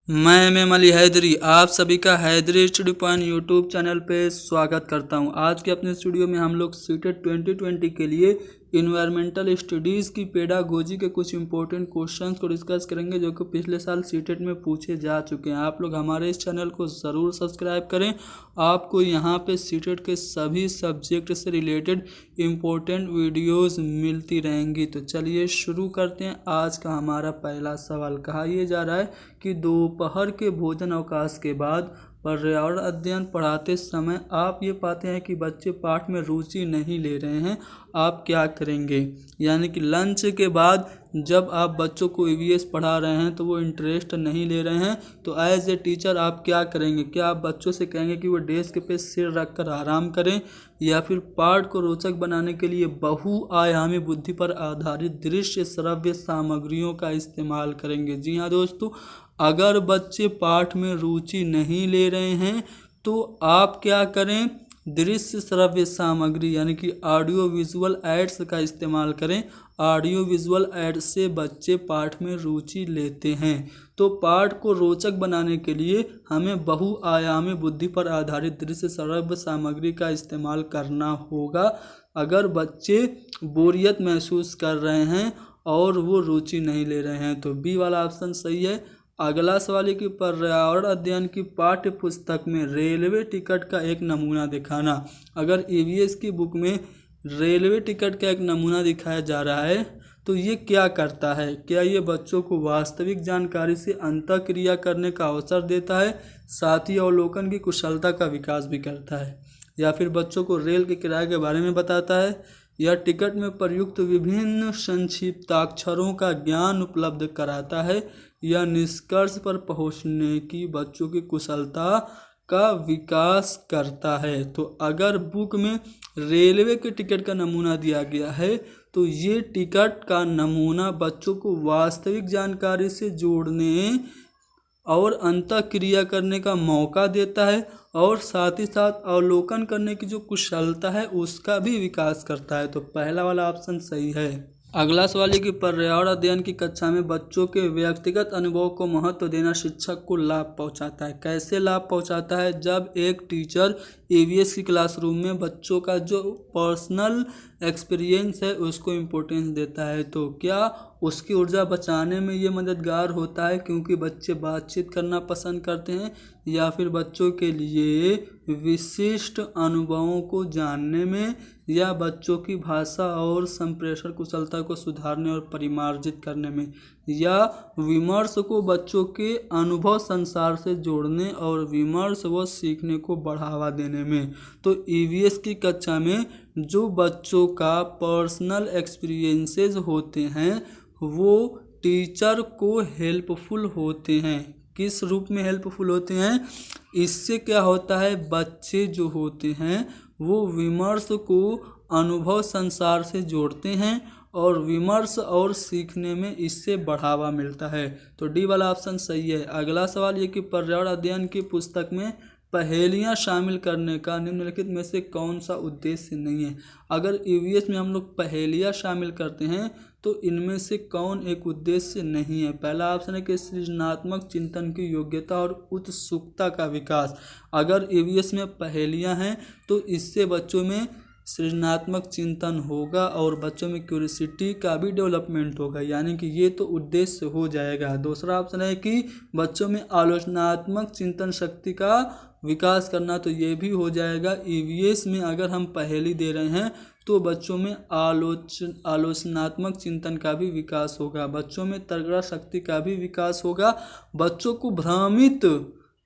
मैं एम अली हैदरी आप सभी का Haidari study point YouTube channel पे स्वागत करता हूं। आज के अपने स्टूडियो में हम लोग सीटेट 2020 के लिए इन्वायरमेंटल स्टडीज़ की पेडागोजी के कुछ इंपॉर्टेंट क्वेश्चंस को डिस्कस करेंगे जो कि पिछले साल सीटेट में पूछे जा चुके हैं। आप लोग हमारे इस चैनल को ज़रूर सब्सक्राइब करें। आपको यहाँ पे सीटेट के सभी सब्जेक्ट से रिलेटेड इम्पोर्टेंट वीडियोस मिलती रहेंगी। तो चलिए शुरू करते हैं। आज का हमारा पहला सवाल कहा यह जा रहा है कि दोपहर के भोजन अवकाश के बाद पर्यावरण अध्ययन पढ़ाते समय आप ये पाते हैं कि बच्चे पाठ में रुचि नहीं ले रहे हैं, आप क्या करेंगे? यानी कि लंच के बाद जब आप बच्चों को ईवीएस पढ़ा रहे हैं तो वो इंटरेस्ट नहीं ले रहे हैं, तो एज ए टीचर आप क्या करेंगे? क्या आप बच्चों से कहेंगे कि वो डेस्क पे सिर रखकर आराम करें, या फिर पाठ को रोचक बनाने के लिए बहुआयामी बुद्धि पर आधारित दृश्य श्रव्य सामग्रियों का इस्तेमाल करेंगे? जी हाँ दोस्तों, अगर बच्चे पाठ में रुचि नहीं ले रहे हैं तो आप क्या करें? दृश्य श्रव्य सामग्री यानी कि ऑडियो विजुअल एड्स का इस्तेमाल करें। ऑडियो विजुअल एड्स से बच्चे पाठ में रुचि लेते हैं। तो पाठ को रोचक बनाने के लिए हमें बहुआयामी बुद्धि पर आधारित दृश्य श्रव्य सामग्री का इस्तेमाल करना होगा अगर बच्चे बोरियत महसूस कर रहे हैं और वो रुचि नहीं ले रहे हैं। तो बी वाला ऑप्शन सही है। अगला सवाल है कि पर्यावरण अध्ययन की पाठ्य पुस्तक में रेलवे टिकट का एक नमूना दिखाना। अगर ईवीएस की बुक में रेलवे टिकट का एक नमूना दिखाया जा रहा है तो ये क्या करता है? क्या ये बच्चों को वास्तविक जानकारी से अंतःक्रिया करने का अवसर देता है, साथ ही अवलोकन की कुशलता का विकास भी करता है, या फिर बच्चों को रेल के किराए के बारे में बताता है, या टिकट में प्रयुक्त विभिन्न संक्षिप्ताक्षरों का ज्ञान उपलब्ध कराता है, या निष्कर्ष पर पहुंचने की बच्चों की कुशलता का विकास करता है? तो अगर बुक में रेलवे के टिकट का नमूना दिया गया है तो ये टिकट का नमूना बच्चों को वास्तविक जानकारी से जोड़ने और अंतःक्रिया करने का मौका देता है, और साथ ही साथ अवलोकन करने की जो कुशलता है उसका भी विकास करता है। तो पहला वाला ऑप्शन सही है। अगला सवाल है कि पर्यावरण अध्ययन की कक्षा में बच्चों के व्यक्तिगत अनुभव को महत्व देना शिक्षक को लाभ पहुंचाता है। कैसे लाभ पहुंचाता है? जब एक टीचर ईवीएस की क्लासरूम में बच्चों का जो पर्सनल एक्सपीरियंस है उसको इम्पोर्टेंस देता है, तो क्या उसकी ऊर्जा बचाने में ये मददगार होता है क्योंकि बच्चे बातचीत करना पसंद करते हैं, या फिर बच्चों के लिए विशिष्ट अनुभवों को जानने में, या बच्चों की भाषा और संप्रेषण कुशलता को सुधारने और परिमार्जित करने में, या विमर्श को बच्चों के अनुभव संसार से जोड़ने और विमर्श व सीखने को बढ़ावा देने में? तो ईवीएस की कक्षा में जो बच्चों का पर्सनल एक्सपीरियंसेस होते हैं वो टीचर को हेल्पफुल होते हैं। किस रूप में हेल्पफुल होते हैं? इससे क्या होता है, बच्चे जो होते हैं वो विमर्श को अनुभव संसार से जोड़ते हैं और विमर्श और सीखने में इससे बढ़ावा मिलता है। तो डी वाला ऑप्शन सही है। अगला सवाल ये कि पर्यावरण अध्ययन की पुस्तक में पहेलियाँ शामिल करने का निम्नलिखित में से कौन सा उद्देश्य नहीं है? अगर ईवीएस में हम लोग पहेलियाँ शामिल करते हैं तो इनमें से कौन एक उद्देश्य नहीं है? पहला ऑप्शन है कि सृजनात्मक चिंतन की योग्यता और उत्सुकता का विकास। अगर ईवीएस में पहेलियाँ हैं तो इससे बच्चों में सृजनात्मक चिंतन होगा और बच्चों में क्यूरियोसिटी का भी डेवलपमेंट होगा, यानी कि ये तो उद्देश्य हो जाएगा। दूसरा ऑप्शन है कि बच्चों में आलोचनात्मक चिंतन शक्ति का विकास करना, तो ये भी हो जाएगा। ईवीएस में अगर हम पहेली दे रहे हैं तो बच्चों में आलोचनात्मक चिंतन का भी विकास होगा, बच्चों में तर्कणा शक्ति का भी विकास होगा, बच्चों को भ्रमित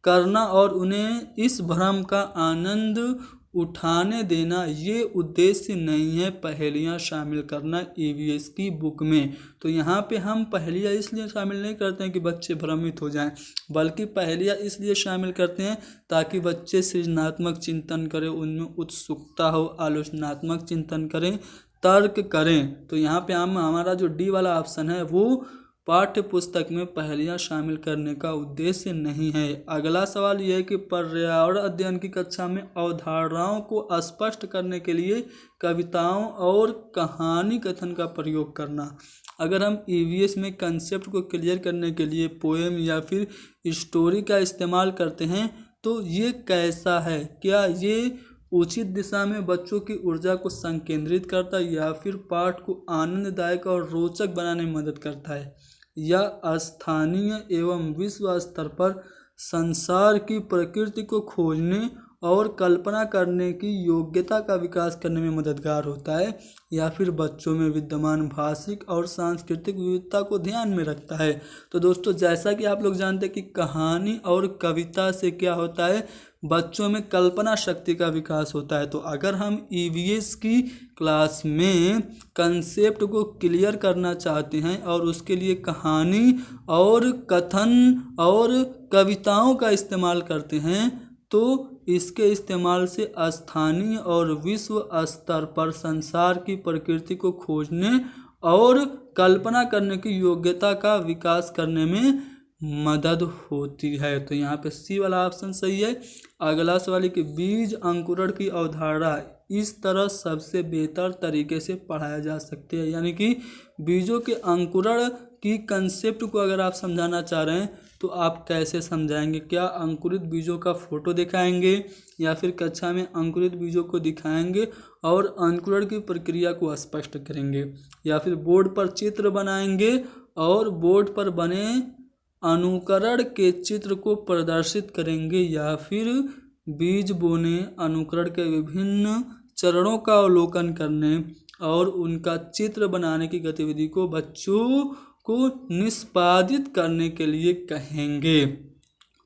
करना और उन्हें इस भ्रम का आनंद उठाने देना, ये उद्देश्य नहीं है पहेलियाँ शामिल करना ईवीएस की बुक में। तो यहाँ पे हम पहेलियाँ इसलिए शामिल नहीं करते हैं कि बच्चे भ्रमित हो जाएं, बल्कि पहेलियाँ इसलिए शामिल करते हैं ताकि बच्चे सृजनात्मक चिंतन करें, उनमें उत्सुकता हो, आलोचनात्मक चिंतन करें, तर्क करें। तो यहाँ पे हम हमारा जो डी वाला ऑप्शन है वो पाठ्य पुस्तक में पहेलियाँ शामिल करने का उद्देश्य नहीं है। अगला सवाल यह है कि पर्यावरण अध्ययन की कक्षा में अवधारणाओं को स्पष्ट करने के लिए कविताओं और कहानी कथन का प्रयोग करना। अगर हम ईवीएस में कंसेप्ट को क्लियर करने के लिए पोएम या फिर स्टोरी का इस्तेमाल करते हैं तो ये कैसा है? क्या ये उचित दिशा में बच्चों की ऊर्जा को संकेंद्रित करता है या फिर पाठ को आनंददायक और रोचक बनाने में मदद करता है, या स्थानीय एवं विश्व स्तर पर संसार की प्रकृति को खोजने और कल्पना करने की योग्यता का विकास करने में मददगार होता है, या फिर बच्चों में विद्यमान भाषिक और सांस्कृतिक विविधता को ध्यान में रखता है। तो दोस्तों, जैसा कि आप लोग जानते हैं कि कहानी और कविता से क्या होता है, बच्चों में कल्पना शक्ति का विकास होता है। तो अगर हम ईवीएस की क्लास में कंसेप्ट को क्लियर करना चाहते हैं और उसके लिए कहानी और कथन और कविताओं का इस्तेमाल करते हैं तो इसके इस्तेमाल से स्थानीय और विश्व स्तर पर संसार की प्रकृति को खोजने और कल्पना करने की योग्यता का विकास करने में मदद होती है। तो यहाँ पे सी वाला ऑप्शन सही है। अगला सवाल है कि बीज अंकुरण की अवधारणा इस तरह सबसे बेहतर तरीके से पढ़ाया जा सकती है, यानी कि बीजों के अंकुरण की कंसेप्ट को अगर आप समझाना चाह रहे हैं तो आप कैसे समझाएंगे? क्या अंकुरित बीजों का फोटो दिखाएंगे या फिर कक्षा में अंकुरित बीजों को दिखाएंगे और अंकुरण की प्रक्रिया को स्पष्ट करेंगे, या फिर बोर्ड पर चित्र बनाएंगे और बोर्ड पर बने अनुकरण के चित्र को प्रदर्शित करेंगे, या फिर बीज बोने, अनुकरण के विभिन्न चरणों का अवलोकन करने और उनका चित्र बनाने की गतिविधि को बच्चों को निष्पादित करने के लिए कहेंगे।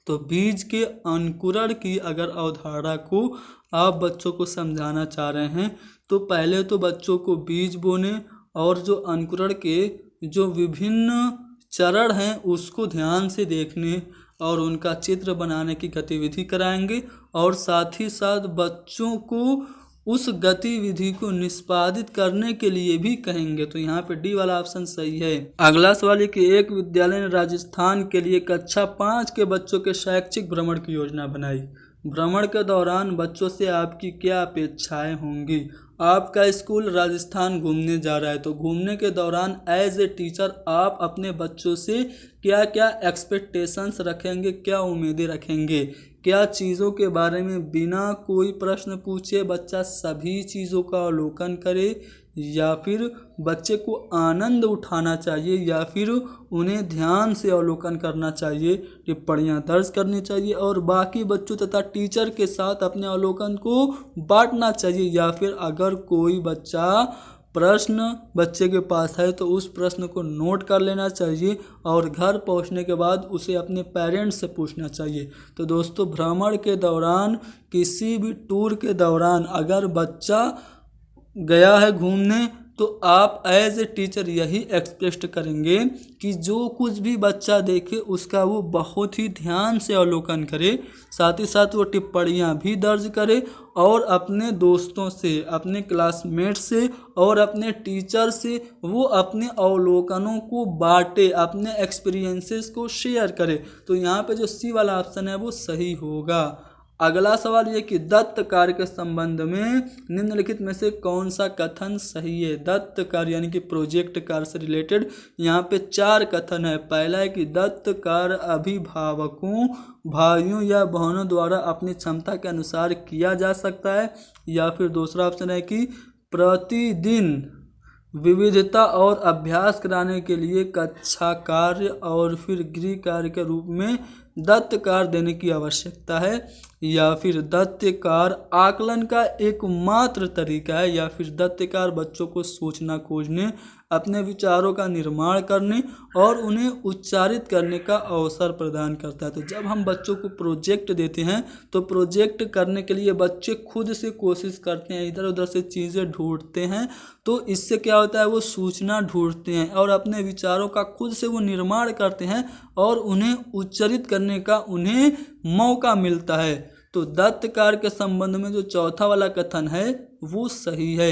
तो बीज के अंकुरण की अगर अवधारणा को आप बच्चों को समझाना चाह रहे हैं तो पहले तो बच्चों को बीज बोने और जो अंकुरण के जो विभिन्न चरण हैं उसको ध्यान से देखने और उनका चित्र बनाने की गतिविधि कराएंगे, और साथ ही साथ बच्चों को उस गतिविधि को निष्पादित करने के लिए भी कहेंगे। तो यहाँ पे डी वाला ऑप्शन सही है। अगला सवाल है कि एक विद्यालय ने राजस्थान के लिए कक्षा 5 के बच्चों के शैक्षिक भ्रमण की योजना बनाई। भ्रमण के दौरान बच्चों से आपकी क्या अपेक्षाएं होंगी? आपका स्कूल राजस्थान घूमने जा रहा है, तो घूमने के दौरान एज ए टीचर आप अपने बच्चों से क्या क्या एक्सपेक्टेशंस रखेंगे, क्या उम्मीदें रखेंगे? क्या चीज़ों के बारे में बिना कोई प्रश्न पूछे बच्चा सभी चीज़ों का अवलोकन करे, या फिर बच्चे को आनंद उठाना चाहिए, या फिर उन्हें ध्यान से अवलोकन करना चाहिए, टिप्पणियाँ दर्ज करनी चाहिए और बाकी बच्चों तथा टीचर के साथ अपने अवलोकन को बांटना चाहिए, या फिर अगर कोई बच्चा प्रश्न बच्चे के पास है तो उस प्रश्न को नोट कर लेना चाहिए और घर पहुंचने के बाद उसे अपने पेरेंट्स से पूछना चाहिए। तो दोस्तों, भ्रमण के दौरान, किसी भी टूर के दौरान अगर बच्चा गया है घूमने तो आप एज ए टीचर यही एक्सपेक्ट करेंगे कि जो कुछ भी बच्चा देखे उसका वो बहुत ही ध्यान से अवलोकन करे, साथ ही साथ वो टिप्पणियाँ भी दर्ज करे और अपने दोस्तों से, अपने क्लासमेट से और अपने टीचर से वो अपने अवलोकनों को बांटे, अपने एक्सपीरियंसेस को शेयर करे। तो यहाँ पे जो सी वाला ऑप्शन है वो सही होगा। अगला सवाल ये कि दत्त कार्य के संबंध में निम्नलिखित में से कौन सा कथन सही है? दत्त कार्य यानी कि प्रोजेक्ट कार्य से रिलेटेड यहाँ पे 4 कथन है। पहला है कि दत्त कार्य अभिभावकों, भाइयों या बहनों द्वारा अपनी क्षमता के अनुसार किया जा सकता है, या फिर दूसरा ऑप्शन है कि प्रतिदिन विविधता और अभ्यास कराने के लिए कक्षा कार्य और फिर गृह कार्य के रूप में दत्त कार्य देने की आवश्यकता है, या फिर दत्त कार्य आकलन का एकमात्र तरीका है, या फिर दत्त कार्य बच्चों को सोचना, खोजने, अपने विचारों का निर्माण करने और उन्हें उच्चारित करने का अवसर प्रदान करता है। तो जब हम बच्चों को प्रोजेक्ट देते हैं तो प्रोजेक्ट करने के लिए बच्चे खुद से कोशिश करते हैं, इधर उधर से चीज़ें ढूंढते हैं, तो इससे क्या होता है, वो सूचना ढूंढते हैं और अपने विचारों का खुद से वो निर्माण करते हैं और उन्हें उच्चारित करने का उन्हें मौका मिलता है। तो दत्त कार्य के संबंध में जो चौथा वाला कथन है वो सही है।